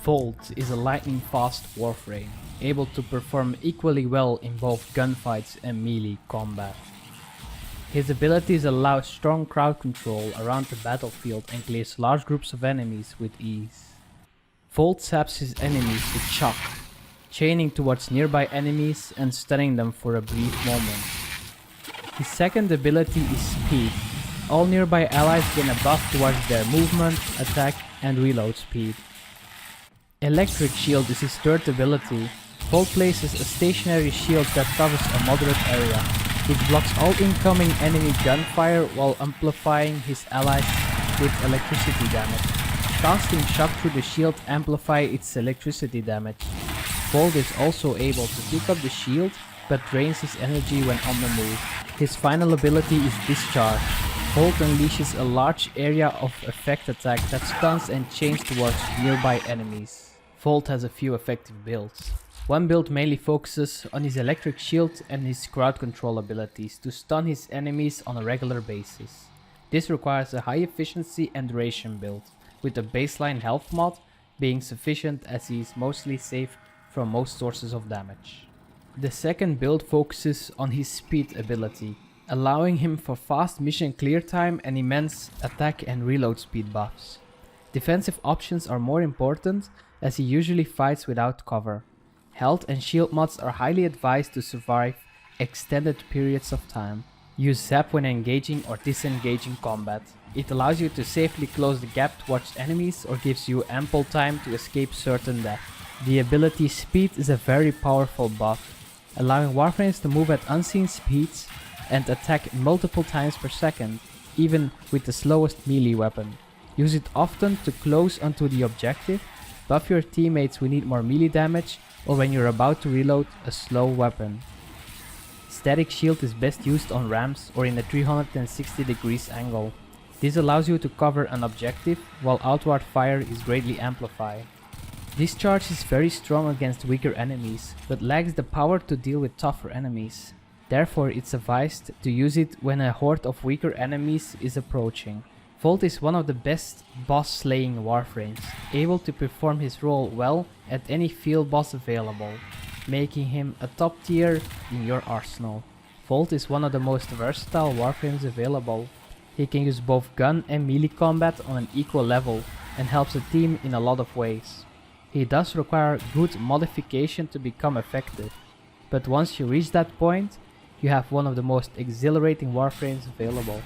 Volt is a lightning-fast Warframe, able to perform equally well in both gunfights and melee combat. His abilities allow strong crowd control around the battlefield and clears large groups of enemies with ease. Volt zaps his enemies with shock, chaining towards nearby enemies and stunning them for a brief moment. His second ability is Speed. All nearby allies gain a buff towards their movement, attack and reload speed. Electric Shield is his third ability. Volt places a stationary shield that covers a moderate area, which blocks all incoming enemy gunfire while amplifying his allies with electricity damage. Casting shock through the shield amplifies its electricity damage. Volt is also able to pick up the shield, but drains his energy when on the move. His final ability is Discharge. Volt unleashes a large area of effect attack that stuns and chains towards nearby enemies. Volt has a few effective builds. One build mainly focuses on his electric shield and his crowd control abilities to stun his enemies on a regular basis. This requires a high efficiency and duration build, with the baseline health mod being sufficient as he is mostly safe from most sources of damage. The second build focuses on his speed ability, allowing him for fast mission clear time and immense attack and reload speed buffs. Defensive options are more important as he usually fights without cover. Health and shield mods are highly advised to survive extended periods of time. Use Zap when engaging or disengaging combat. It allows you to safely close the gap towards enemies or gives you ample time to escape certain death. The ability Speed is a very powerful buff, allowing Warframes to move at unseen speeds and attack multiple times per second, even with the slowest melee weapon. Use it often to close onto the objective, buff your teammates who need more melee damage, or when you're about to reload a slow weapon. Static Shield is best used on ramps or in a 360 degrees angle. This allows you to cover an objective, while outward fire is greatly amplified. Discharge is very strong against weaker enemies, but lacks the power to deal with tougher enemies. Therefore, it's advised to use it when a horde of weaker enemies is approaching. Volt is one of the best boss slaying Warframes, able to perform his role well at any field boss available, making him a top tier in your arsenal. Volt is one of the most versatile Warframes available. He can use both gun and melee combat on an equal level and helps the team in a lot of ways. He does require good modification to become effective, but once you reach that point, you have one of the most exhilarating Warframes available.